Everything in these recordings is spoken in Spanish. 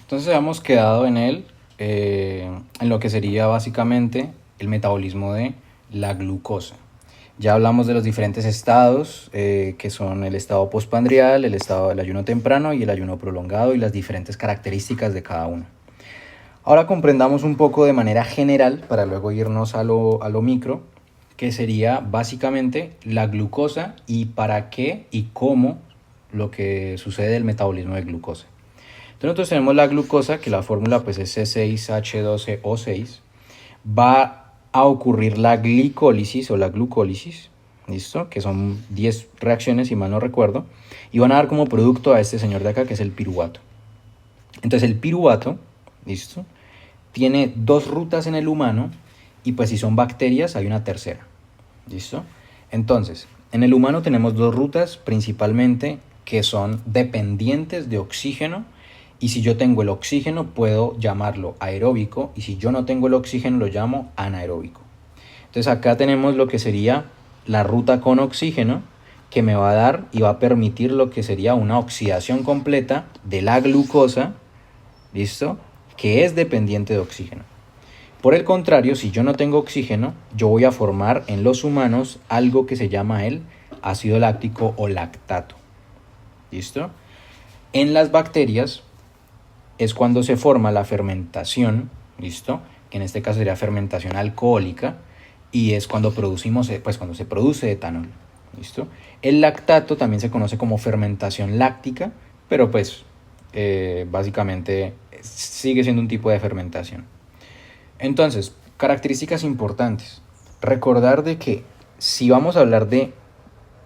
Entonces habíamos quedado en lo que sería básicamente el metabolismo de la glucosa. Ya hablamos de los diferentes estados, que son el estado postprandial, el estado del ayuno temprano y el ayuno prolongado y las diferentes características de cada uno. Ahora comprendamos un poco de manera general, para luego irnos a lo micro, que sería básicamente la glucosa y para qué y cómo lo que sucede el metabolismo de glucosa. Entonces nosotros tenemos la glucosa, que la fórmula pues es C6H12O6. Va a ocurrir la glicólisis o la glucólisis, ¿listo? Que son 10 reacciones, si mal no recuerdo, y van a dar como producto a este señor de acá, que es el piruvato. Entonces el piruvato, ¿listo? Tiene dos rutas en el humano y pues si son bacterias hay una tercera, ¿listo? Entonces, en el humano tenemos dos rutas principalmente que son dependientes de oxígeno, y si yo tengo el oxígeno puedo llamarlo aeróbico y si yo no tengo el oxígeno lo llamo anaeróbico. Entonces acá tenemos lo que sería la ruta con oxígeno, que me va a dar y va a permitir lo que sería una oxidación completa de la glucosa, ¿listo? Que es dependiente de oxígeno. Por el contrario, si yo no tengo oxígeno, yo voy a formar en los humanos algo que se llama el ácido láctico o lactato. ¿Listo? En las bacterias es cuando se forma la fermentación, ¿listo? Que en este caso sería fermentación alcohólica, y es cuando producimos, pues cuando se produce etanol, ¿listo? El lactato también se conoce como fermentación láctica, pero pues básicamente sigue siendo un tipo de fermentación. Entonces, características importantes. Recordar de que si vamos a hablar de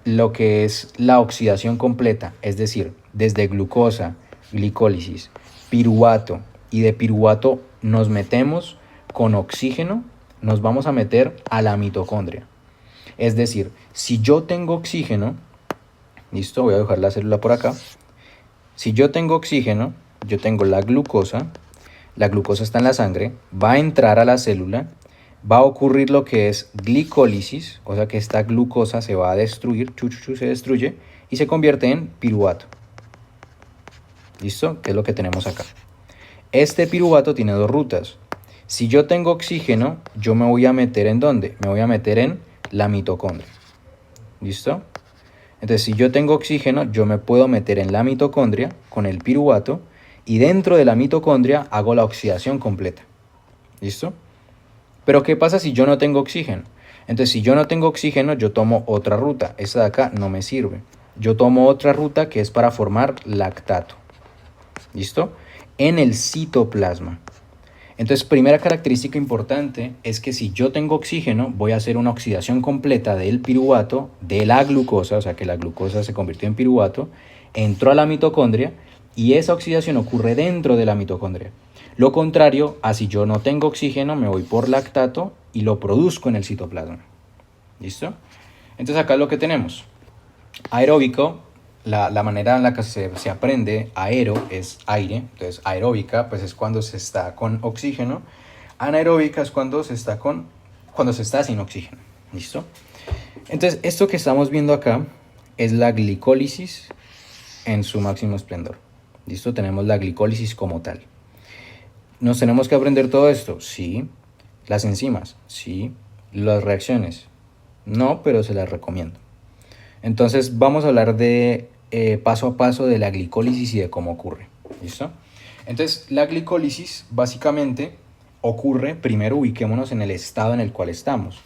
lo que es la oxidación completa, es decir, desde glucosa, glicólisis, piruvato, y de piruvato nos metemos con oxígeno, nos vamos a meter a la mitocondria. Es decir, si yo tengo oxígeno, listo, voy a dejar la célula por acá. Si yo tengo oxígeno, yo tengo la glucosa está en la sangre, va a entrar a la célula, va a ocurrir lo que es glicólisis, o sea que esta glucosa se va a destruir, se destruye y se convierte en piruvato. ¿Listo? Que es lo que tenemos acá. Este piruvato tiene dos rutas. Si yo tengo oxígeno, yo me voy a meter ¿en dónde? Me voy a meter en la mitocondria. ¿Listo? Entonces, si yo tengo oxígeno, yo me puedo meter en la mitocondria con el piruvato, y dentro de la mitocondria hago la oxidación completa. ¿Listo? Pero ¿qué pasa si yo no tengo oxígeno? Entonces, si yo no tengo oxígeno, yo tomo otra ruta. Esta de acá no me sirve. Yo tomo otra ruta que es para formar lactato. ¿Listo? En el citoplasma. Entonces, primera característica importante es que si yo tengo oxígeno, voy a hacer una oxidación completa del piruvato, de la glucosa, o sea que la glucosa se convirtió en piruvato, entró a la mitocondria y esa oxidación ocurre dentro de la mitocondria. Lo contrario a si yo no tengo oxígeno, me voy por lactato y lo produzco en el citoplasma. ¿Listo? Entonces acá es lo que tenemos. Aeróbico, la manera en la que se aprende aero es aire. Entonces aeróbica pues es cuando se está con oxígeno. Anaeróbica es cuando se está sin oxígeno. ¿Listo? Entonces esto que estamos viendo acá es la glicólisis en su máximo esplendor. ¿Listo? Tenemos la glicólisis como tal. ¿Nos tenemos que aprender todo esto? Sí. ¿Las enzimas? Sí. ¿Las reacciones? No, pero se las recomiendo. Entonces vamos a hablar de paso a paso de la glicólisis y de cómo ocurre. ¿Listo? Entonces la glicólisis básicamente ocurre, primero ubiquémonos en el estado en el cual estamos.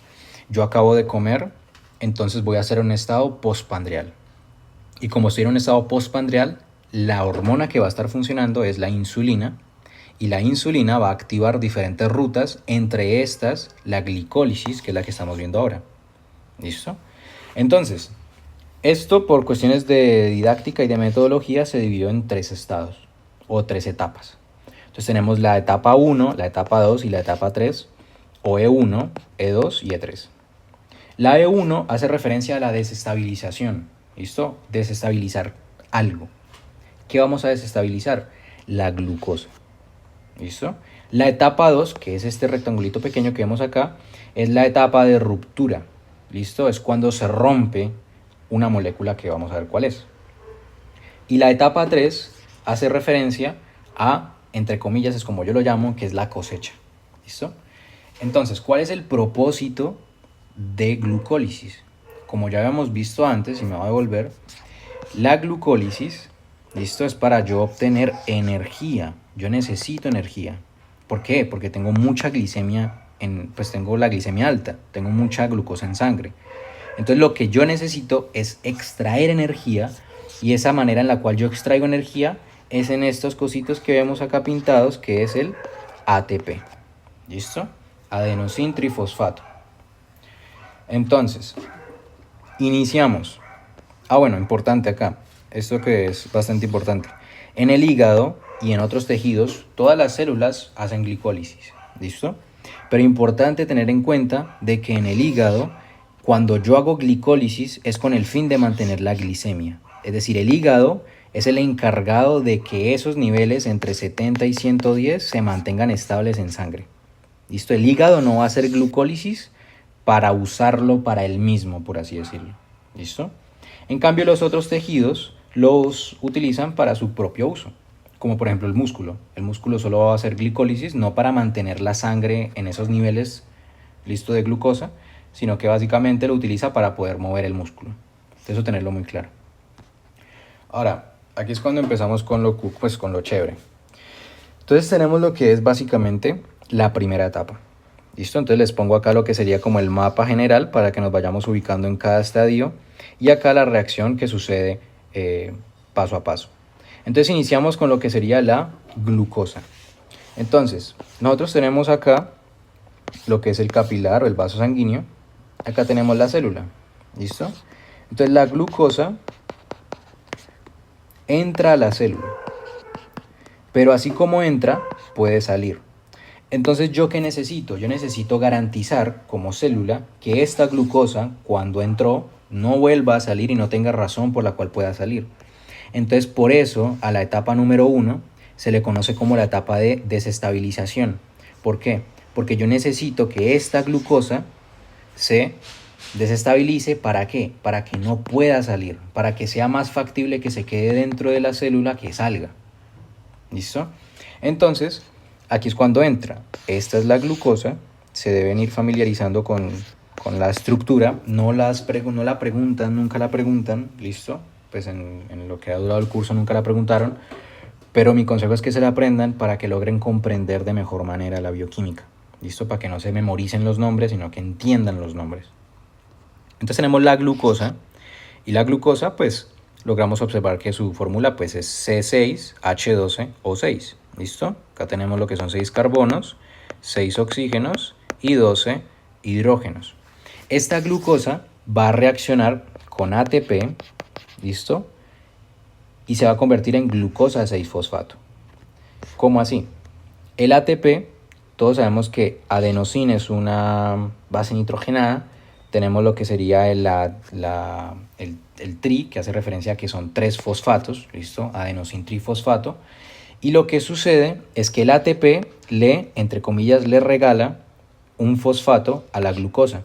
Yo acabo de comer, entonces voy a hacer un estado postprandial. Y como estoy en un estado postprandial, la hormona que va a estar funcionando es la insulina, y la insulina va a activar diferentes rutas, entre estas la glicólisis, que es la que estamos viendo ahora. ¿Listo? Entonces, esto por cuestiones de didáctica y de metodología se dividió en tres estados o tres etapas. Entonces tenemos la etapa 1, la etapa 2 y la etapa 3, o E1, E2 y E3. La E1 hace referencia a la desestabilización. ¿Listo? Desestabilizar algo. ¿Qué vamos a desestabilizar? La glucosa. ¿Listo? La etapa 2, que es este rectangulito pequeño que vemos acá, es la etapa de ruptura. ¿Listo? Es cuando se rompe una molécula que vamos a ver cuál es. Y la etapa 3 hace referencia a entre comillas es como yo lo llamo, que es la cosecha. ¿Listo? Entonces, ¿cuál es el propósito de glucólisis? Como ya habíamos visto antes, y me voy a devolver, la glucólisis, ¿listo? Es para yo obtener energía. Yo necesito energía. ¿Por qué? Porque tengo mucha glicemia, pues tengo la glicemia alta, tengo mucha glucosa en sangre. Entonces lo que yo necesito es extraer energía, y esa manera en la cual yo extraigo energía es en estos cositos que vemos acá pintados, que es el ATP. ¿Listo? Adenosín trifosfato. Entonces, iniciamos. Bueno, importante acá, esto que es bastante importante. En el hígado y en otros tejidos, todas las células hacen glicólisis, ¿listo? Pero importante tener en cuenta de que en el hígado, cuando yo hago glicólisis, es con el fin de mantener la glicemia. Es decir, el hígado es el encargado de que esos niveles entre 70 y 110 se mantengan estables en sangre. ¿Listo? El hígado no va a hacer glucólisis para usarlo para él mismo, por así decirlo. ¿Listo? En cambio, los otros tejidos los utilizan para su propio uso, como por ejemplo el músculo. El músculo solo va a hacer glicólisis no para mantener la sangre en esos niveles, listo, de glucosa, sino que básicamente lo utiliza para poder mover el músculo. Eso tenerlo muy claro. Ahora, aquí es cuando empezamos con lo chévere. Entonces tenemos lo que es básicamente la primera etapa. ¿Listo? Entonces les pongo acá lo que sería como el mapa general para que nos vayamos ubicando en cada estadio, y acá la reacción que sucede paso a paso. Entonces iniciamos con lo que sería la glucosa. Entonces nosotros tenemos acá lo que es el capilar o el vaso sanguíneo. Acá tenemos la célula. ¿Listo? Entonces la glucosa entra a la célula, pero así como entra, puede salir. Entonces, ¿yo qué necesito? Yo necesito garantizar como célula que esta glucosa, cuando entró, no vuelva a salir y no tenga razón por la cual pueda salir. Entonces, por eso, a la etapa número 1 se le conoce como la etapa de desestabilización. ¿Por qué? Porque yo necesito que esta glucosa se desestabilice. ¿Para qué? Para que no pueda salir, para que sea más factible que se quede dentro de la célula que salga. ¿Listo? Entonces, aquí es cuando entra. Esta es la glucosa. Se deben ir familiarizando con la estructura. No la preguntan, nunca la preguntan. ¿Listo? Pues en lo que ha durado el curso nunca la preguntaron. Pero mi consejo es que se la aprendan para que logren comprender de mejor manera la bioquímica. ¿Listo? Para que no se memoricen los nombres, sino que entiendan los nombres. Entonces tenemos la glucosa. Y la glucosa, pues, logramos observar que su fórmula pues es C6H12O6. ¿Listo? Acá tenemos lo que son 6 carbonos, 6 oxígenos y 12 hidrógenos. Esta glucosa va a reaccionar con ATP, ¿listo? Y se va a convertir en glucosa 6-fosfato. ¿Cómo así? El ATP, todos sabemos que adenosina es una base nitrogenada. Tenemos lo que sería el tri, que hace referencia a que son 3 fosfatos, ¿listo? Adenosin trifosfato. Y lo que sucede es que el ATP entre comillas, le regala un fosfato a la glucosa.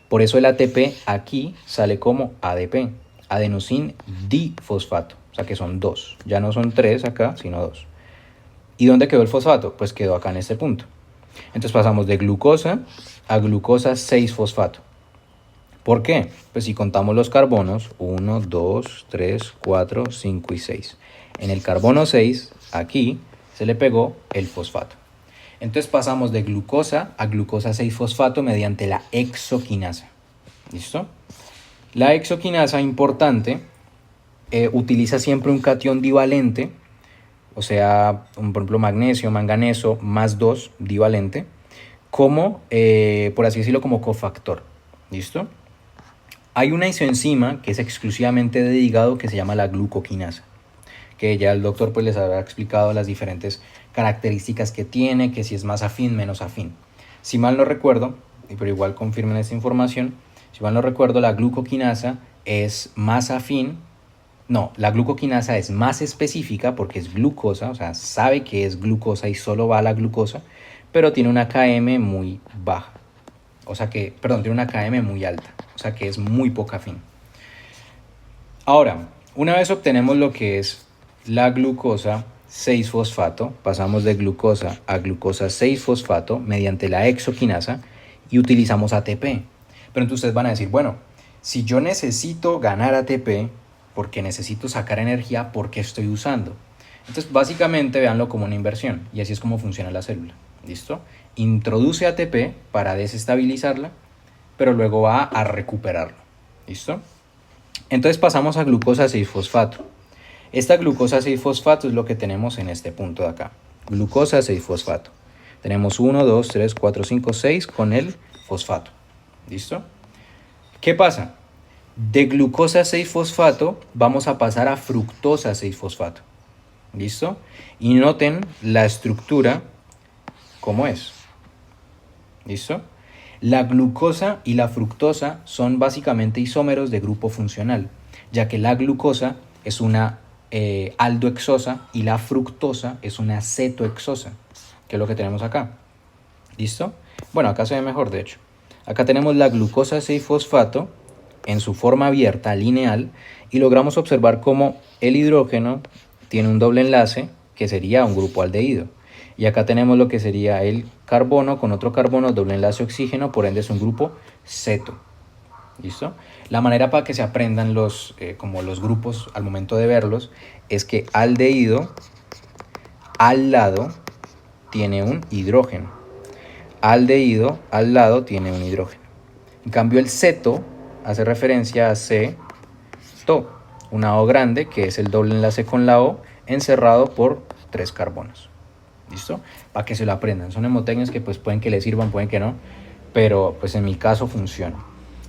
Por eso el ATP aquí sale como ADP, adenosin difosfato. O sea que son 2. Ya no son 3 acá, sino 2. ¿Y dónde quedó el fosfato? Pues quedó acá en este punto. Entonces pasamos de glucosa a glucosa 6-fosfato. ¿Por qué? Pues si contamos los carbonos, 1, 2, 3, 4, 5 y 6. En el carbono 6, aquí, se le pegó el fosfato. Entonces pasamos de glucosa a glucosa 6-fosfato mediante la hexoquinasa. ¿Listo? La hexoquinasa, importante, utiliza siempre un catión divalente, o sea, por ejemplo, magnesio, manganeso, más 2 divalente, como, por así decirlo, como cofactor. ¿Listo? Hay una isoenzima que es exclusivamente de hígado que se llama la glucoquinasa, que ya el doctor pues les habrá explicado las diferentes características que tiene, que si es más afín, menos afín. Si mal no recuerdo, pero igual confirmen esta información, si mal no recuerdo, la glucoquinasa es más afín, no, la glucoquinasa es más específica porque es glucosa, o sea, sabe que es glucosa y solo va a la glucosa, pero tiene una Km muy baja. O sea que, perdón, tiene una Km muy alta, o sea que es muy poca afín. Ahora, una vez obtenemos lo que es la glucosa 6-fosfato, pasamos de glucosa a glucosa 6-fosfato mediante la exoquinasa y utilizamos ATP. Pero entonces ustedes van a decir, bueno, si yo necesito ganar ATP porque necesito sacar energía, ¿por qué estoy usando? Entonces básicamente véanlo como una inversión y así es como funciona la célula. ¿Listo? Introduce ATP para desestabilizarla, pero luego va a recuperarlo. ¿Listo? Entonces pasamos a glucosa 6-fosfato. Esta glucosa 6-fosfato es lo que tenemos en este punto de acá. Glucosa 6-fosfato. Tenemos 1, 2, 3, 4, 5, 6 con el fosfato. ¿Listo? ¿Qué pasa? De glucosa 6-fosfato vamos a pasar a fructosa 6-fosfato. ¿Listo? Y noten la estructura como es. ¿Listo? La glucosa y la fructosa son básicamente isómeros de grupo funcional, ya que la glucosa es una aldohexosa y la fructosa es una cetohexosa, que es lo que tenemos acá. ¿Listo? Bueno, acá se ve mejor, de hecho. Acá tenemos la glucosa 6-fosfato en su forma abierta, lineal, y logramos observar cómo el hidrógeno tiene un doble enlace, que sería un grupo aldehído. Y acá tenemos lo que sería el carbono con otro carbono, doble enlace oxígeno, por ende es un grupo ceto. ¿Listo? La manera para que se aprendan como los grupos al momento de verlos es que aldehído al lado tiene un hidrógeno. Aldehído al lado tiene un hidrógeno. En cambio el ceto hace referencia a ceto, una O grande que es el doble enlace con la O encerrado por 3 carbonos. ¿Listo? Para que se lo aprendan. Son hemotecnias que pues pueden que les sirvan, pueden que no, pero pues en mi caso funciona.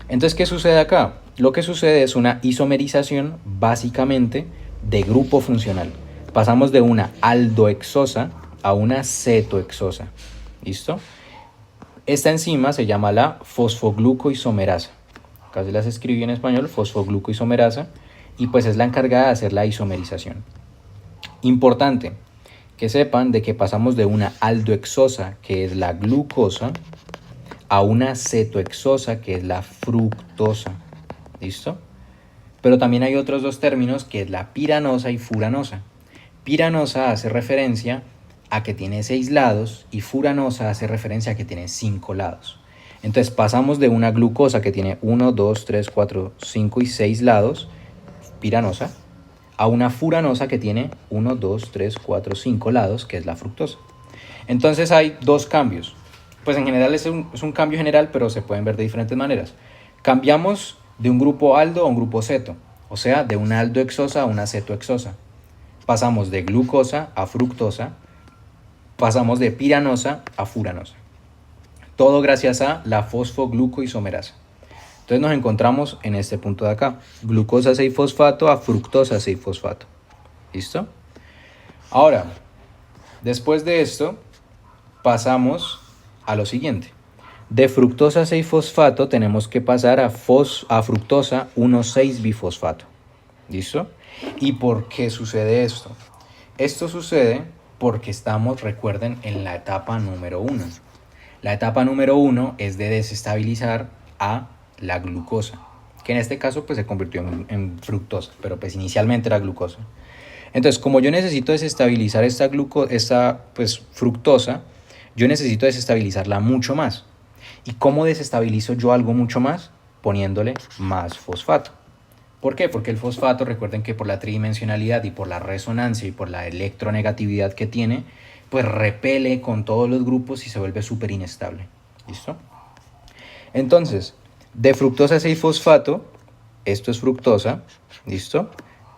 Entonces, ¿qué sucede acá? Lo que sucede es una isomerización básicamente de grupo funcional. Pasamos de una aldohexosa a una cetohexosa. ¿Listo? Esta enzima se llama la fosfoglucoisomerasa. Acá se las escribí en español, fosfoglucoisomerasa, y pues es la encargada de hacer la isomerización. Importante que sepan de que pasamos de una aldohexosa, que es la glucosa, a una cetohexosa, que es la fructosa. ¿Listo? Pero también hay otros dos términos, que es la piranosa y furanosa. Piranosa hace referencia a que tiene 6 lados y furanosa hace referencia a que tiene 5 lados. Entonces pasamos de una glucosa que tiene 1, 2, 3, 4, 5 y 6 lados, piranosa, a una furanosa que tiene 1, 2, 3, 4, 5 lados, que es la fructosa. Entonces hay dos cambios. Pues en general es un cambio general, pero se pueden ver de diferentes maneras. Cambiamos de un grupo aldo a un grupo ceto, o sea, de una aldohexosa a una cetohexosa. Pasamos de glucosa a fructosa, pasamos de piranosa a furanosa. Todo gracias a la fosfoglucoisomerasa. Entonces nos encontramos en este punto de acá, glucosa 6-fosfato a fructosa 6-fosfato. ¿Listo? Ahora, después de esto, pasamos a lo siguiente. De fructosa 6-fosfato tenemos que pasar a fructosa 1,6-bifosfato. ¿Listo? ¿Y por qué sucede esto? Esto sucede porque estamos, recuerden, en la etapa número 1. La etapa número 1 es de desestabilizar a la glucosa, que en este caso pues se convirtió en fructosa, pero pues inicialmente era glucosa. Entonces, como yo necesito desestabilizar esta fructosa, yo necesito desestabilizarla mucho más. ¿Y cómo desestabilizo yo algo mucho más? Poniéndole más fosfato. ¿Por qué? Porque el fosfato, recuerden que por la tridimensionalidad y por la resonancia y por la electronegatividad que tiene, pues repele con todos los grupos y se vuelve súper inestable. ¿Listo? Entonces, de fructosa 6-fosfato, esto es fructosa, ¿listo?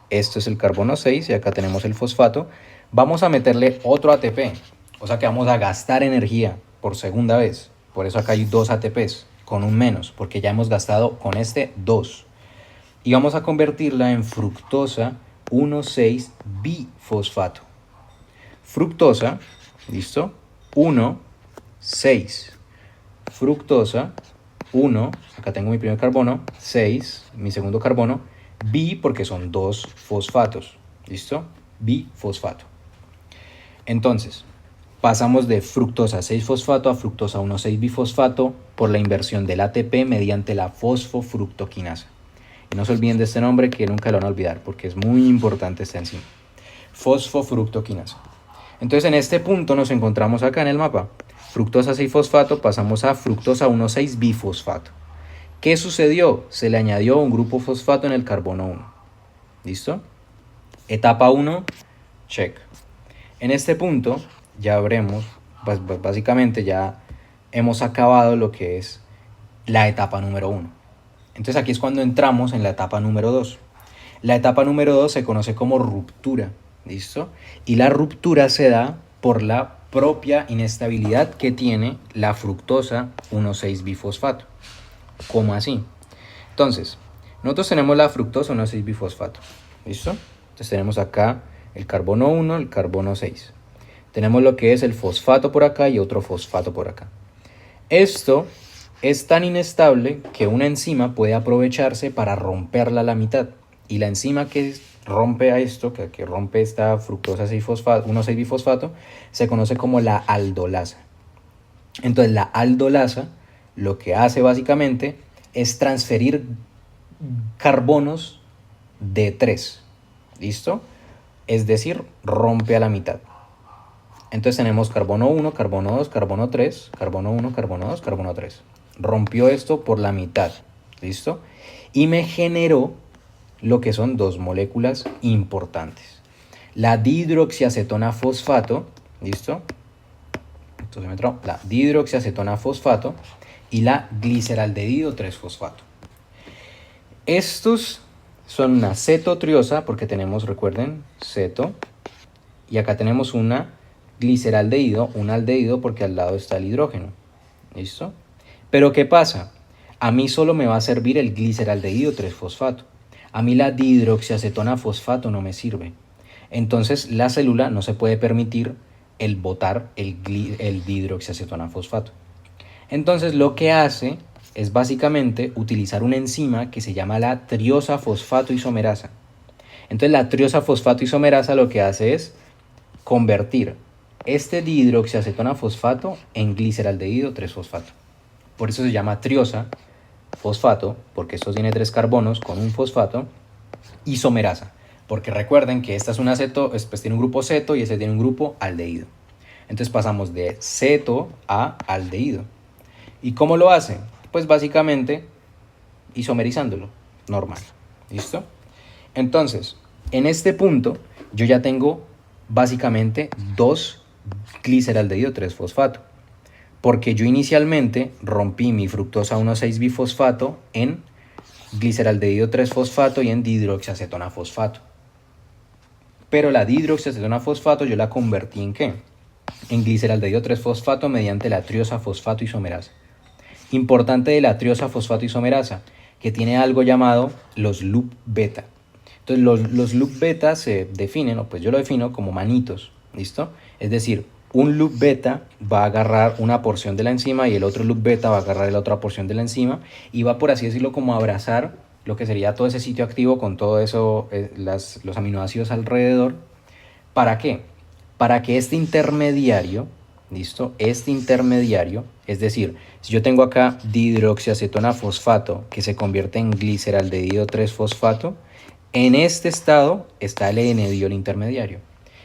Esto es el carbono 6 y acá tenemos el fosfato. Vamos a meterle otro ATP, o sea que vamos a gastar energía por segunda vez. Por eso acá hay 2 ATPs con un menos, porque ya hemos gastado con este 2. Y vamos a convertirla en fructosa 1,6-bifosfato. Fructosa, ¿listo? 1,6. Fructosa 1, acá tengo mi primer carbono, 6, mi segundo carbono, bi porque son 2 fosfatos, ¿listo? Bifosfato. Entonces, pasamos de fructosa 6-fosfato a fructosa 1,6-bifosfato por la inversión del ATP mediante la fosfofructoquinasa. Y no se olviden de este nombre que nunca lo van a olvidar porque es muy importante esta enzima. fosfofructoquinasa. Entonces en este punto nos encontramos acá en el mapa. Fructosa 6-fosfato, pasamos a fructosa 1,6-bifosfato. ¿Qué sucedió? Se le añadió un grupo fosfato en el carbono 1. ¿Listo? Etapa 1, check. En este punto ya veremos, básicamente ya hemos acabado lo que es la etapa número 1. Entonces aquí es cuando entramos en la etapa número 2. La etapa número 2 se conoce como ruptura, ¿listo? Y la ruptura se da por la propia inestabilidad que tiene la fructosa 1,6-bifosfato. ¿Cómo así? Entonces, nosotros tenemos la fructosa 1,6-bifosfato, ¿listo? Entonces tenemos acá el carbono 1, el carbono 6. Tenemos lo que es el fosfato por acá y otro fosfato por acá. Esto es tan inestable que una enzima puede aprovecharse para romperla a la mitad. Y la enzima que rompe a esto, que rompe esta fructosa 1,6-bifosfato, se conoce como la aldolasa. Entonces la aldolasa lo que hace básicamente es transferir carbonos de 3. ¿Listo? Es decir, rompe a la mitad. Entonces tenemos carbono 1, carbono 2, carbono 3, carbono 1, carbono 2, carbono 3. Rompió esto por la mitad. ¿Listo? Y me generó lo que son dos moléculas importantes. La dihidroxiacetona fosfato, ¿listo? Entonces la dihidroxiacetona fosfato y la gliceraldehído 3-fosfato. Estos son una cetotriosa, porque tenemos, recuerden, ceto, y acá tenemos una gliceraldehído, un aldehído, porque al lado está el hidrógeno. ¿Listo? Pero ¿qué pasa? A mí solo me va a servir el gliceraldehído 3-fosfato. A mí la dihidroxiacetona fosfato no me sirve. Entonces la célula no se puede permitir el botar el dihidroxiacetona fosfato. Entonces lo que hace es básicamente utilizar una enzima que se llama la triosa fosfato isomerasa. Entonces la triosa fosfato isomerasa lo que hace es convertir este dihidroxiacetona fosfato en gliceraldehído 3-fosfato. Por eso se llama triosa fosfato, porque esto tiene 3 carbonos con un fosfato, isomerasa, porque recuerden que esta es una ceto, pues tiene un grupo ceto y este tiene un grupo aldehído. Entonces pasamos de ceto a aldehído. ¿Y cómo lo hace? Pues básicamente isomerizándolo, normal. ¿Listo? Entonces, en este punto yo ya tengo básicamente 2 gliceraldehído 3-fosfato, porque yo inicialmente rompí mi fructosa 1,6-bifosfato en gliceraldehído 3-fosfato y en dihidroxiacetona fosfato. Pero la dihidroxiacetona fosfato yo la convertí en ¿qué? En gliceraldehído 3-fosfato mediante la triosa fosfato isomerasa. Importante de la triosa fosfato isomerasa, que tiene algo llamado los loop beta. Entonces los loop beta se definen, o pues yo lo defino como manitos, ¿listo? Es decir, un loop beta va a agarrar una porción de la enzima y el otro loop beta va a agarrar la otra porción de la enzima y va, por así decirlo, como a abrazar lo que sería todo ese sitio activo con todo eso, los aminoácidos alrededor. ¿Para qué? Para que este intermediario, ¿listo? Este intermediario, es decir, si yo tengo acá dihidroxiacetona fosfato que se convierte en gliceraldehído 3-fosfato, en este estado está el N-diol intermediario.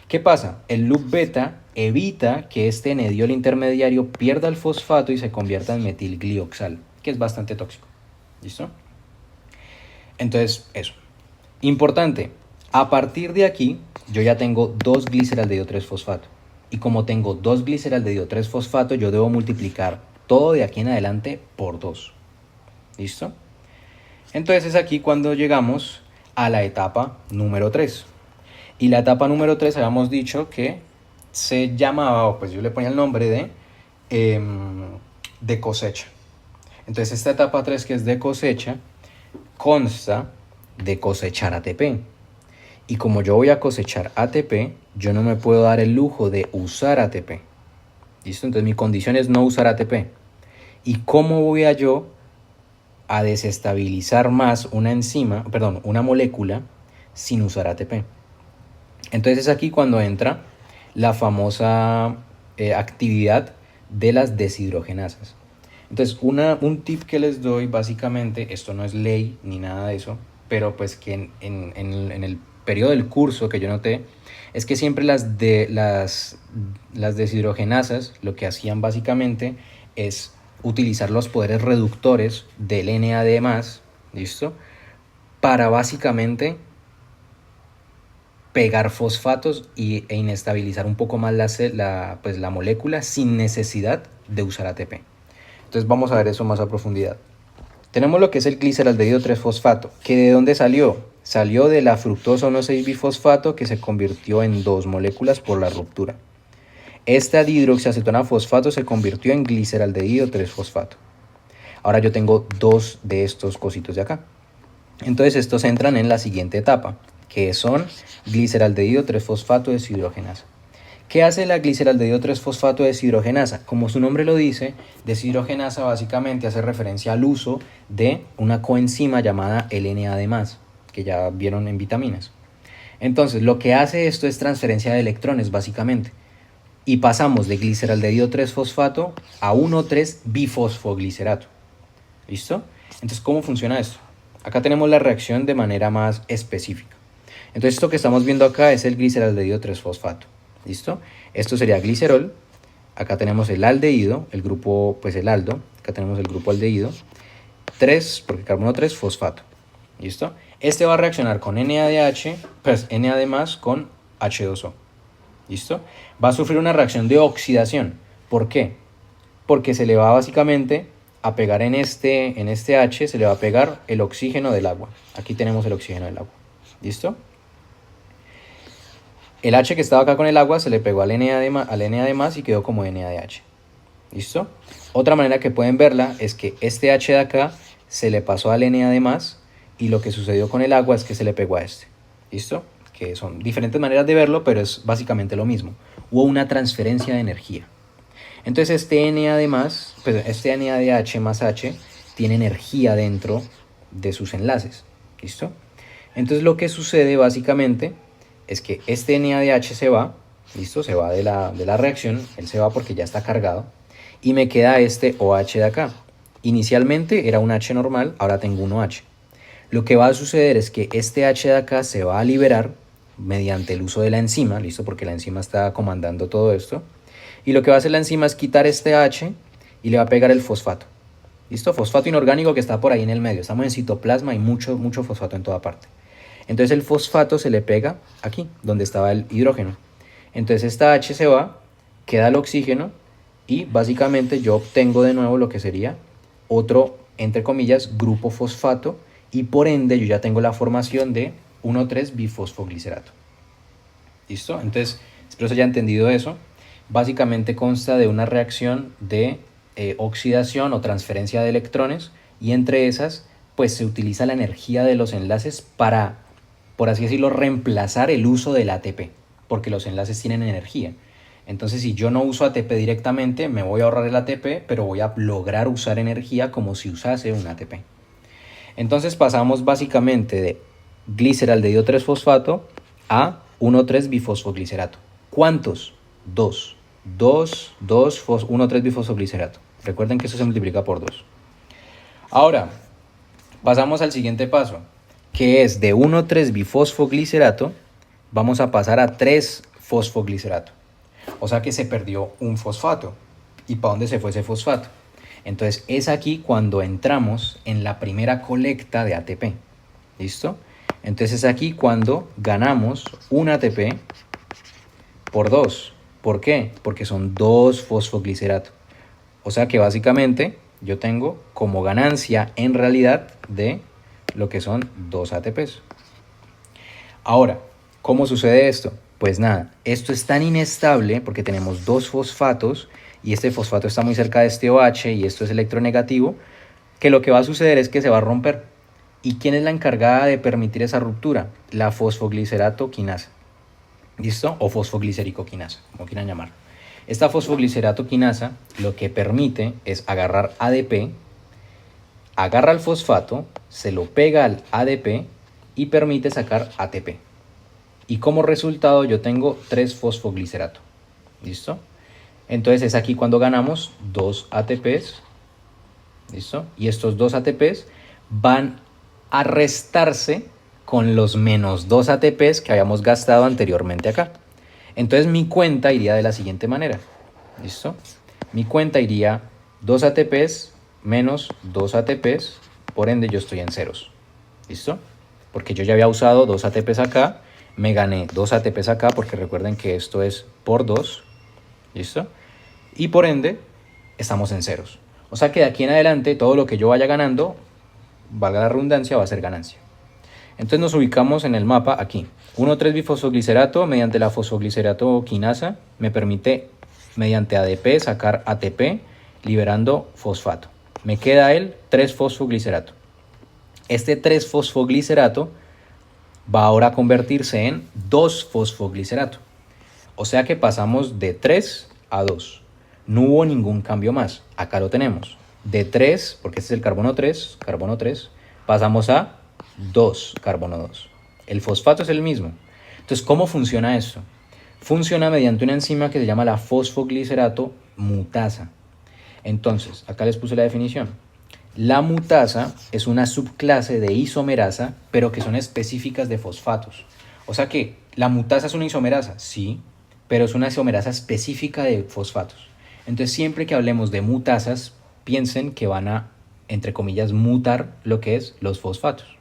¿Qué pasa? El loop beta evita que este N-diol intermediario pierda el fosfato y se convierta en metilglioxal, que es bastante tóxico. ¿Listo? Entonces, eso. Importante, a partir de aquí, yo ya tengo 2 gliceraldehído 3-fosfato. Y como tengo 2 gliceraldehído 3-fosfato, yo debo multiplicar todo de aquí en adelante por 2. ¿Listo? Entonces es aquí cuando llegamos a la etapa número 3. Y la etapa número 3 habíamos dicho que se llamaba, pues yo le ponía el nombre de cosecha. Entonces esta etapa 3, que es de cosecha, consta de cosechar ATP. Y como yo voy a cosechar ATP, yo no me puedo dar el lujo de usar ATP. ¿Listo? Entonces mi condición es no usar ATP. ¿Y cómo voy yo a desestabilizar más una molécula sin usar ATP? Entonces es aquí cuando entra la famosa actividad de las deshidrogenasas. Entonces un tip que les doy básicamente, esto no es ley ni nada de eso, pero pues que en el periodo del curso que yo noté es que siempre las deshidrogenasas lo que hacían básicamente es utilizar los poderes reductores del NAD+, ¿listo? Para básicamente pegar fosfatos e inestabilizar un poco más la molécula sin necesidad de usar ATP. Entonces vamos a ver eso más a profundidad. Tenemos lo que es el gliceraldehído 3-fosfato, que ¿de dónde salió? Salió de la fructosa 1,6-bifosfato que se convirtió en 2 moléculas por la ruptura. Esta dihidroxiacetona fosfato se convirtió en gliceraldehído 3-fosfato. Ahora yo tengo 2 de estos cositos de acá. Entonces estos entran en la siguiente etapa, que son gliceraldehído 3-fosfato deshidrogenasa. ¿Qué hace la gliceraldehído 3-fosfato deshidrogenasa? Como su nombre lo dice, deshidrogenasa básicamente hace referencia al uso de una coenzima llamada LNA+, que ya vieron en vitaminas. Entonces, lo que hace esto es transferencia de electrones, básicamente. Y pasamos de gliceraldehído 3-fosfato a 1,3-bifosfoglicerato. ¿Listo? Entonces, ¿cómo funciona esto? Acá tenemos la reacción de manera más específica. Entonces, esto que estamos viendo acá es el gliceraldehído 3-fosfato. ¿Listo? Esto sería glicerol. Acá tenemos el aldehído, el grupo, pues el aldo. Acá tenemos el grupo aldehído. 3, porque carbono 3, fosfato. ¿Listo? Este va a reaccionar con NADH, pues NAD+ con H2O. ¿Listo? Va a sufrir una reacción de oxidación. ¿Por qué? Porque se le va básicamente a pegar en este H, se le va a pegar el oxígeno del agua. Aquí tenemos el oxígeno del agua. ¿Listo? El H que estaba acá con el agua se le pegó al NAD+ y quedó como NADH. ¿Listo? Otra manera que pueden verla es que este H de acá se le pasó al NAD+ y lo que sucedió con el agua es que se le pegó a este. ¿Listo? Que son diferentes maneras de verlo, pero es básicamente lo mismo. Hubo una transferencia de energía. Entonces este este NADH más H tiene energía dentro de sus enlaces. ¿Listo? Entonces lo que sucede básicamente es que este NADH se va, ¿listo? Se va de la reacción, él se va porque ya está cargado, y me queda este OH de acá. Inicialmente era un H normal, ahora tengo un OH. Lo que va a suceder es que este H de acá se va a liberar mediante el uso de la enzima, ¿listo? Porque la enzima está comandando todo esto. Y lo que va a hacer la enzima es quitar este H y le va a pegar el fosfato. ¿Listo? Fosfato inorgánico que está por ahí en el medio. Estamos en citoplasma y mucho fosfato en toda parte. Entonces el fosfato se le pega aquí, donde estaba el hidrógeno. Entonces esta H se va, queda el oxígeno y básicamente yo obtengo de nuevo lo que sería otro, entre comillas, grupo fosfato y por ende yo ya tengo la formación de 1,3-bifosfoglicerato. ¿Listo? Entonces, espero se haya entendido eso. Básicamente consta de una reacción de oxidación o transferencia de electrones y entre esas pues se utiliza la energía de los enlaces para, por así decirlo, reemplazar el uso del ATP, porque los enlaces tienen energía. Entonces, si yo no uso ATP directamente, me voy a ahorrar el ATP, pero voy a lograr usar energía como si usase un ATP. Entonces pasamos básicamente de gliceraldehído 3-fosfato a 1,3-bifosfoglicerato. ¿Cuántos? 2. 1,3-bifosfoglicerato. Recuerden que eso se multiplica por 2. Ahora, pasamos al siguiente paso, que es de 1,3-bifosfoglicerato, vamos a pasar a 3-fosfoglicerato. O sea que se perdió un fosfato. ¿Y para dónde se fue ese fosfato? Entonces es aquí cuando entramos en la primera colecta de ATP. ¿Listo? Entonces es aquí cuando ganamos un ATP por 2. ¿Por qué? Porque son 2 fosfoglicerato. O sea que básicamente yo tengo como ganancia en realidad de lo que son 2 ATPs. Ahora, ¿cómo sucede esto? Pues nada, esto es tan inestable porque tenemos 2 fosfatos y este fosfato está muy cerca de este OH y esto es electronegativo, que lo que va a suceder es que se va a romper. ¿Y quién es la encargada de permitir esa ruptura? La fosfoglicerato quinasa. ¿Listo? O fosfoglicérico quinasa, como quieran llamar. Esta fosfoglicerato quinasa lo que permite es agarrar ADP, agarra el fosfato, se lo pega al ADP y permite sacar ATP. Y como resultado yo tengo 3-fosfoglicerato. ¿Listo? Entonces es aquí cuando ganamos 2 ATPs. ¿Listo? Y estos 2 ATPs van a restarse con los menos 2 ATPs que habíamos gastado anteriormente acá. Entonces mi cuenta iría de la siguiente manera. ¿Listo? Mi cuenta iría 2 ATPs menos 2 ATPs, por ende yo estoy en ceros. ¿Listo? Porque yo ya había usado 2 ATPs acá, me gané 2 ATPs acá, porque recuerden que esto es por 2. ¿Listo? Y por ende estamos en ceros. O sea que de aquí en adelante todo lo que yo vaya ganando, valga la redundancia, va a ser ganancia. Entonces nos ubicamos en el mapa aquí. 1,3-bifosfoglicerato mediante la fosfoglicerato quinasa me permite mediante ADP sacar ATP liberando fosfato. Me queda el 3-fosfoglicerato. Este 3-fosfoglicerato va ahora a convertirse en 2-fosfoglicerato. O sea que pasamos de 3 a 2. No hubo ningún cambio más. Acá lo tenemos. De 3, porque este es el carbono 3, pasamos a 2, carbono 2. El fosfato es el mismo. Entonces, ¿cómo funciona esto? Funciona mediante una enzima que se llama la fosfoglicerato mutasa. Entonces, acá les puse la definición. La mutasa es una subclase de isomerasa, pero que son específicas de fosfatos. O sea que la mutasa es una isomerasa, sí, pero es una isomerasa específica de fosfatos. Entonces, siempre que hablemos de mutasas, piensen que van a, entre comillas, mutar lo que es los fosfatos.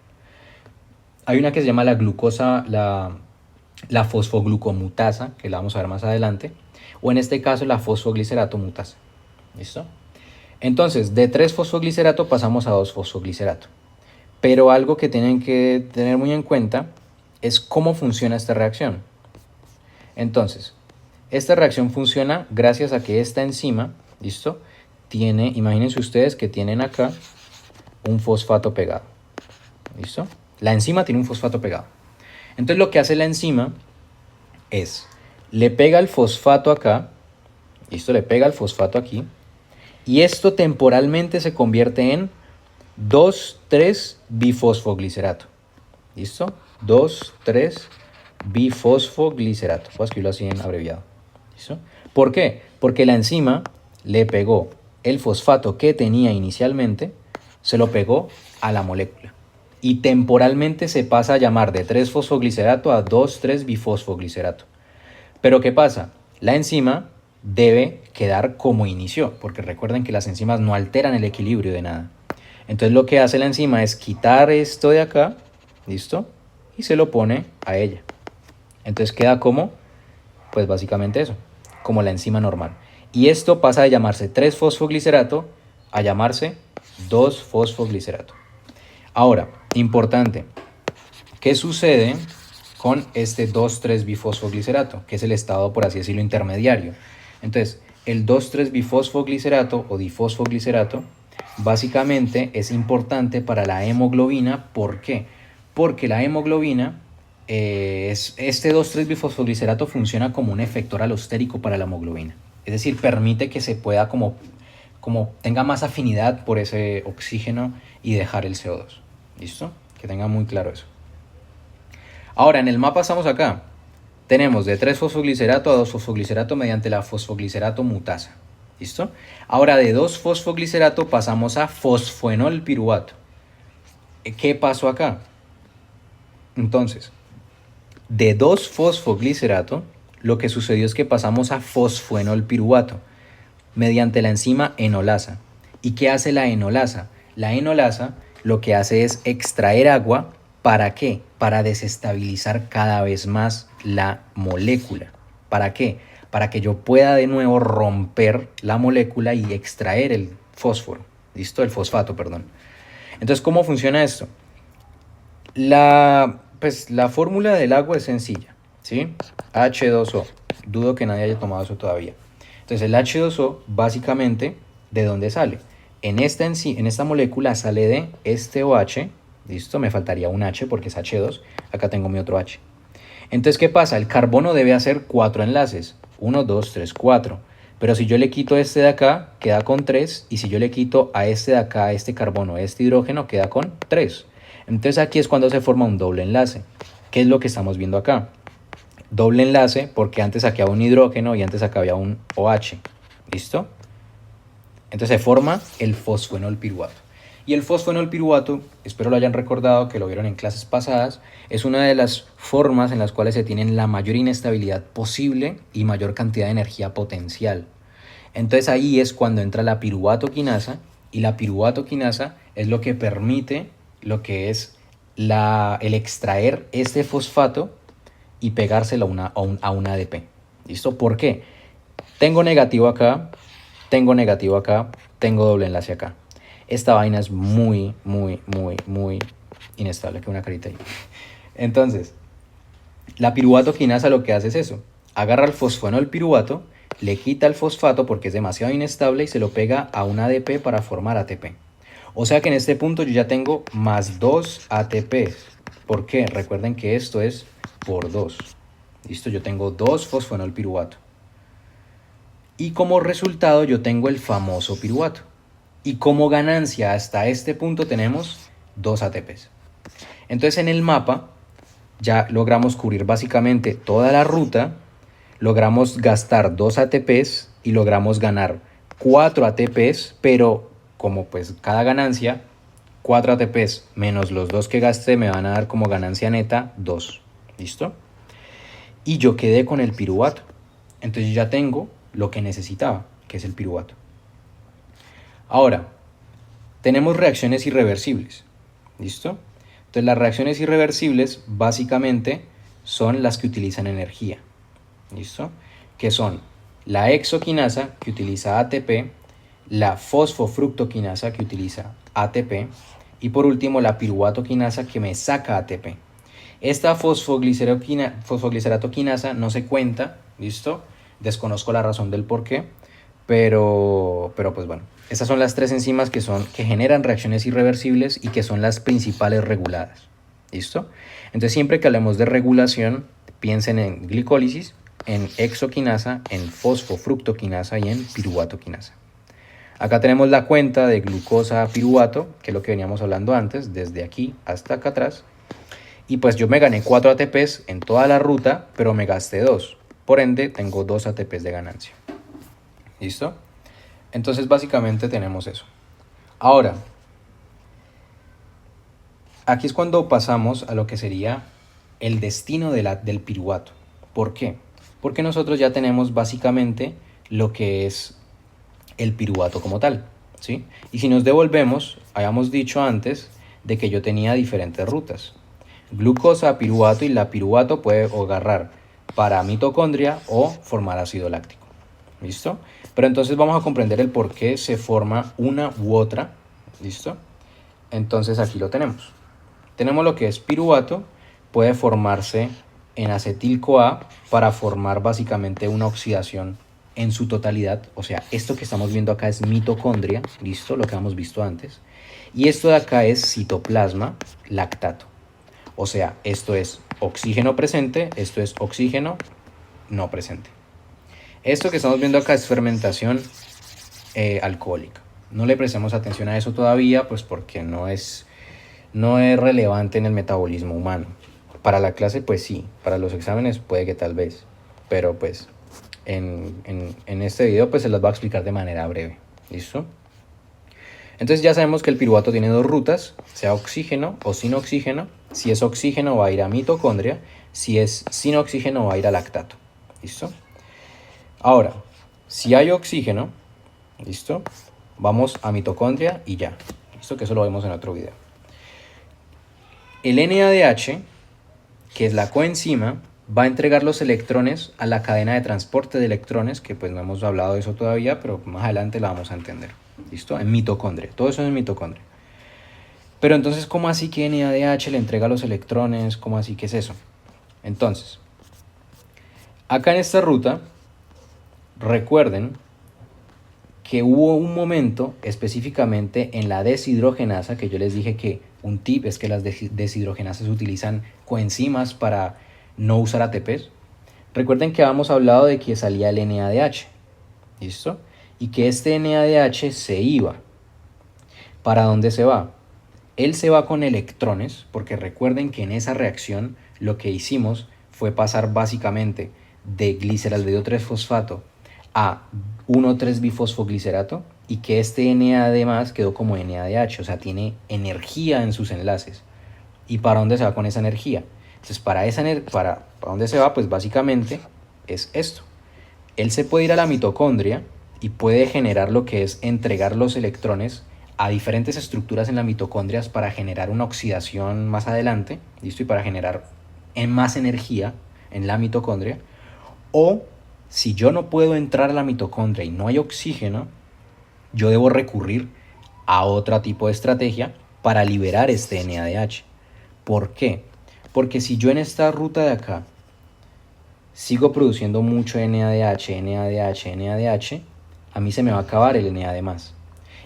Hay una que se llama la glucosa, la fosfoglucomutasa, que la vamos a ver más adelante, o en este caso la fosfoglicerato mutasa. ¿Listo? Entonces, de 3-fosfoglicerato pasamos a 2-fosfoglicerato. Pero algo que tienen que tener muy en cuenta es cómo funciona esta reacción. Entonces, esta reacción funciona gracias a que esta enzima, ¿listo? Tiene, imagínense ustedes que tienen acá un fosfato pegado. ¿Listo? La enzima tiene un fosfato pegado. Entonces lo que hace la enzima es, le pega el fosfato acá, ¿listo? Le pega el fosfato aquí, y esto temporalmente se convierte en 2,3-bifosfoglicerato. ¿Listo? 2,3-bifosfoglicerato. Voy a escribirlo así en abreviado. ¿Listo? ¿Por qué? Porque la enzima le pegó el fosfato que tenía inicialmente, se lo pegó a la molécula. Y temporalmente se pasa a llamar de 3-fosfoglicerato a 2,3-bifosfoglicerato. Pero ¿qué pasa? La enzima debe quedar como inició, porque recuerden que las enzimas no alteran el equilibrio de nada. Entonces lo que hace la enzima es quitar esto de acá, ¿listo? Y se lo pone a ella. Entonces queda como, pues básicamente eso, como la enzima normal. Y esto pasa de llamarse 3-fosfoglicerato a llamarse 2-fosfoglicerato. Ahora, importante, ¿qué sucede con este 2,3-bifosfoglicerato, que es el estado, por así decirlo, intermediario? Entonces, el 2,3-bifosfoglicerato o difosfoglicerato básicamente es importante para la hemoglobina. ¿Por qué? Porque la hemoglobina, este 2,3-bifosfoglicerato funciona como un efector alostérico para la hemoglobina. Es decir, permite que se pueda como tenga más afinidad por ese oxígeno y dejar el CO2. ¿Listo? Que tengan muy claro eso. Ahora, en el mapa estamos acá. Tenemos de 3-fosfoglicerato a 2-fosfoglicerato mediante la fosfoglicerato mutasa. ¿Listo? Ahora de 2-fosfoglicerato pasamos a fosfoenol piruvato. ¿Qué pasó acá? Entonces, de 2-fosfoglicerato, lo que sucedió es que pasamos a fosfoenol piruvato mediante la enzima enolasa. ¿Y qué hace la enolasa? La enolasa lo que hace es extraer agua. ¿Para qué? Para desestabilizar cada vez más la molécula. ¿Para qué? Para que yo pueda de nuevo romper la molécula y extraer el fósforo. ¿Listo? El fosfato, perdón. Entonces, ¿cómo funciona esto? La fórmula del agua es sencilla, ¿sí? H2O. Dudo que nadie haya tomado eso todavía. Entonces, el H2O, básicamente, ¿de dónde sale? En esta molécula sale de este OH, ¿listo? Me faltaría un H porque es H2. Acá tengo mi otro H. Entonces, ¿qué pasa? El carbono debe hacer 4 enlaces. 1, 2, 3, 4. Pero si yo le quito este de acá, queda con 3. Y si yo le quito a este de acá, este carbono, este hidrógeno, queda con 3. Entonces, aquí es cuando se forma un doble enlace. ¿Qué es lo que estamos viendo acá? Doble enlace porque antes acá había un hidrógeno y antes acá había un OH. ¿Listo? Entonces se forma el fosfoenol piruvato. Y el fosfenolpiruvato, espero lo hayan recordado, que lo vieron en clases pasadas, es una de las formas en las cuales se tienen la mayor inestabilidad posible y mayor cantidad de energía potencial. Entonces ahí es cuando entra la piruvato-quinasa, y la piruvato-quinasa es lo que permite lo que es el extraer este fosfato y pegárselo a una ADP. ¿Listo? ¿Por qué? Tengo negativo acá, tengo negativo acá, tengo doble enlace acá. Esta vaina es muy inestable, que una carita ahí. Entonces, la piruvato quinasa lo que hace es eso. Agarra el fosfonol piruvato, le quita el fosfato porque es demasiado inestable y se lo pega a un ADP para formar ATP. O sea que en este punto yo ya tengo más 2 ATPs. ¿Por qué? Recuerden que esto es por 2. ¿Listo? Yo tengo 2 fosfonol piruvato. Y como resultado yo tengo el famoso piruvato. Y como ganancia hasta este punto tenemos 2 ATPs. Entonces en el mapa ya logramos cubrir básicamente toda la ruta, logramos gastar 2 ATPs y logramos ganar 4 ATPs, pero como pues cada ganancia, 4 ATPs menos los 2 que gasté me van a dar como ganancia neta 2. ¿Listo? Y yo quedé con el piruvato. Entonces ya tengo lo que necesitaba, que es el piruvato. Ahora, tenemos reacciones irreversibles. ¿Listo? Entonces las reacciones irreversibles básicamente son las que utilizan energía. ¿Listo? Que son la hexoquinasa, que utiliza ATP, la fosfofructoquinasa, que utiliza ATP, y por último la piruvato-quinasa, que me saca ATP. Esta fosfogliceratoquinasa no se cuenta, ¿listo? Desconozco la razón del por qué, pero pues bueno, estas son las 3 enzimas que generan reacciones irreversibles y que son las principales reguladas, ¿listo? Entonces siempre que hablemos de regulación, piensen en glicólisis, en hexoquinasa, en fosfofructoquinasa y en piruvato-quinasa. Acá tenemos la cuenta de glucosa piruvato, que es lo que veníamos hablando antes, desde aquí hasta acá atrás. Y pues yo me gané 4 ATPs en toda la ruta, pero me gasté 2. Por ende, tengo 2 ATPs de ganancia. ¿Listo? Entonces, básicamente tenemos eso. Ahora, aquí es cuando pasamos a lo que sería el destino del piruvato. ¿Por qué? Porque nosotros ya tenemos básicamente lo que es el piruvato como tal, ¿sí? Y si nos devolvemos, habíamos dicho antes de que yo tenía diferentes rutas. Glucosa, piruvato, y la piruvato puede agarrar para mitocondria o formar ácido láctico. ¿Listo? Pero entonces vamos a comprender el por qué se forma una u otra. ¿Listo? Entonces aquí lo tenemos. Tenemos lo que es piruvato, puede formarse en acetil-CoA para formar básicamente una oxidación en su totalidad. O sea, esto que estamos viendo acá es mitocondria, ¿listo? Lo que hemos visto antes. Y esto de acá es citoplasma lactato. O sea, esto es oxígeno presente, esto es oxígeno no presente. Esto que estamos viendo acá es fermentación alcohólica. No le prestemos atención a eso todavía, pues porque no es relevante en el metabolismo humano. Para la clase, pues sí. Para los exámenes puede que tal vez. Pero pues en este video pues se las va a explicar de manera breve. ¿Listo? Entonces ya sabemos que el piruvato tiene 2 rutas, sea oxígeno o sin oxígeno. Si es oxígeno va a ir a mitocondria, si es sin oxígeno va a ir a lactato. ¿Listo? Ahora, si hay oxígeno, ¿listo? Vamos a mitocondria y ya. ¿Listo? Que eso lo vemos en otro video. El NADH, que es la coenzima, va a entregar los electrones a la cadena de transporte de electrones, que pues no hemos hablado de eso todavía, pero más adelante la vamos a entender. ¿Listo? En mitocondria. Todo eso es en mitocondria. Pero entonces, ¿cómo así que NADH le entrega los electrones? ¿Cómo así que es eso? Entonces, acá en esta ruta, recuerden que hubo un momento específicamente en la deshidrogenasa, que yo les dije que un tip es que las deshidrogenasas utilizan coenzimas para no usar ATPs. Recuerden que habíamos hablado de que salía el NADH, ¿listo? Y que este NADH se iba. ¿Para dónde se va? Él se va con electrones, porque recuerden que en esa reacción lo que hicimos fue pasar básicamente de gliceraldehído 3-fosfato a 1,3-bifosfoglicerato y que este NAD+ quedó como NADH, o sea, tiene energía en sus enlaces. ¿Y para dónde se va con esa energía? Entonces, ¿para dónde se va? Pues básicamente es esto. Él se puede ir a la mitocondria y puede generar lo que es entregar los electrones a diferentes estructuras en la mitocondria para generar una oxidación más adelante, ¿listo? Y para generar más energía en la mitocondria. O si yo no puedo entrar a la mitocondria y no hay oxígeno, yo debo recurrir a otro tipo de estrategia para liberar este NADH. ¿Por qué? Porque si yo en esta ruta de acá sigo produciendo mucho NADH, NADH, NADH, a mí se me va a acabar el NAD+.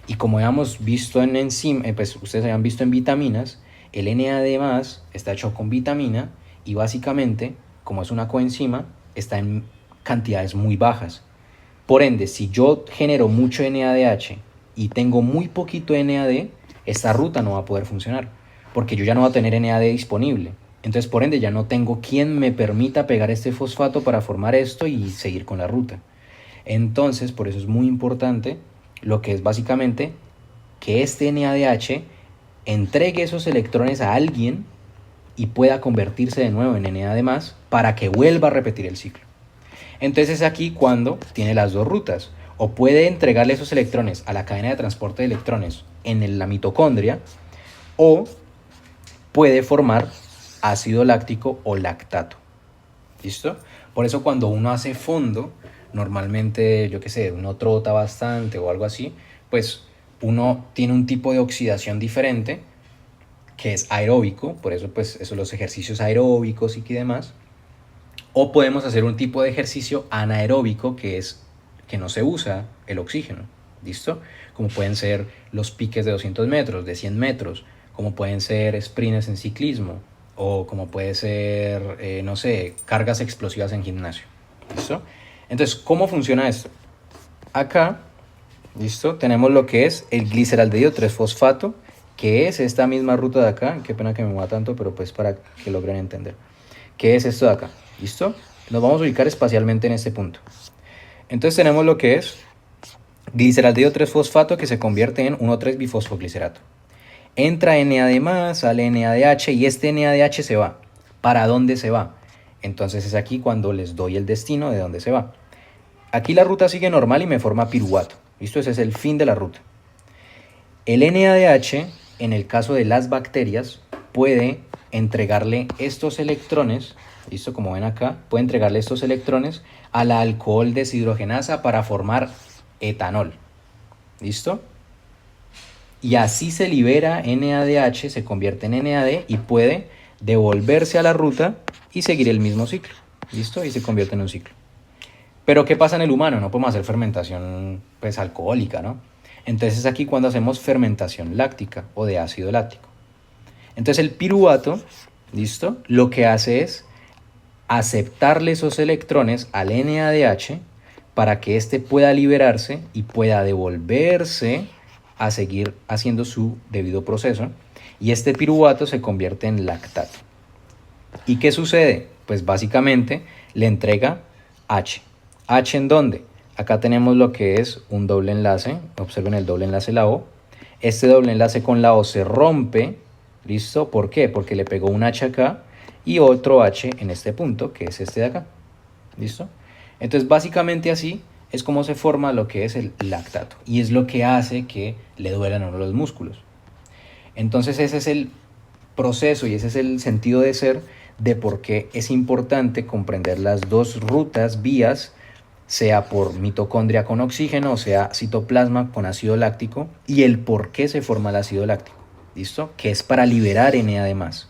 Y como habíamos visto en enzimas, pues ustedes habían visto en vitaminas, el NAD+ está hecho con vitamina y básicamente, como es una coenzima, está en cantidades muy bajas. Por ende, si yo genero mucho NADH y tengo muy poquito NAD, esta ruta no va a poder funcionar, porque yo ya no voy a tener NAD disponible. Entonces, por ende, ya no tengo quien me permita pegar este fosfato para formar esto y seguir con la ruta. Entonces, por eso es muy importante lo que es básicamente que este NADH entregue esos electrones a alguien y pueda convertirse de nuevo en NAD+ para que vuelva a repetir el ciclo. Entonces es aquí cuando tiene las dos rutas. O puede entregarle esos electrones a la cadena de transporte de electrones en la mitocondria, o puede formar ácido láctico o lactato. ¿Listo? Por eso cuando uno hace fondo, normalmente, yo qué sé, uno trota bastante o algo así, pues uno tiene un tipo de oxidación diferente que es aeróbico, por eso pues eso, los ejercicios aeróbicos y demás. O podemos hacer un tipo de ejercicio anaeróbico que es que no se usa el oxígeno, ¿listo? Como pueden ser los piques de 200 metros, de 100 metros, como pueden ser sprints en ciclismo, o como puede ser, no sé, cargas explosivas en gimnasio, ¿listo? Entonces, ¿cómo funciona esto? Acá, ¿listo? Tenemos lo que es el gliceraldehído 3-fosfato, que es esta misma ruta de acá, qué pena que me mueva tanto, pero pues para que logren entender. ¿Qué es esto de acá? ¿Listo? Nos vamos a ubicar espacialmente en este punto. Entonces tenemos lo que es gliceraldehído 3-fosfato que se convierte en 1,3-bifosfoglicerato. Entra NAD+, sale NADH y este NADH se va. ¿Para dónde se va? Entonces es aquí cuando les doy el destino de dónde se va. Aquí la ruta sigue normal y me forma piruvato. ¿Listo? Ese es el fin de la ruta. El NADH, en el caso de las bacterias, puede entregarle estos electrones, ¿listo? Como ven acá, puede entregarle estos electrones a la alcohol deshidrogenasa para formar etanol. ¿Listo? Y así se libera NADH, se convierte en NAD y puede devolverse a la ruta y seguir el mismo ciclo. ¿Listo? Y se convierte en un ciclo. Pero ¿qué pasa en el humano? No podemos hacer fermentación pues alcohólica, ¿no? Entonces es aquí cuando hacemos fermentación láctica o de ácido láctico. Entonces el piruvato, ¿listo? Lo que hace es aceptarle esos electrones al NADH para que éste pueda liberarse y pueda devolverse a seguir haciendo su debido proceso. Y este piruvato se convierte en lactato. ¿Y qué sucede? Pues básicamente le entrega H. ¿H en dónde? Acá tenemos lo que es un doble enlace. Observen el doble enlace la O. Este doble enlace con la O se rompe. ¿Listo? ¿Por qué? Porque le pegó un H acá y otro H en este punto, que es este de acá. ¿Listo? Entonces, básicamente así es como se forma lo que es el lactato. Y es lo que hace que le duelan a uno los músculos. Entonces, ese es el proceso y ese es el sentido de ser de por qué es importante comprender las dos rutas, vías, sea por mitocondria con oxígeno, o sea citoplasma con ácido láctico, y el por qué se forma el ácido láctico, ¿listo? Que es para liberar NAD+.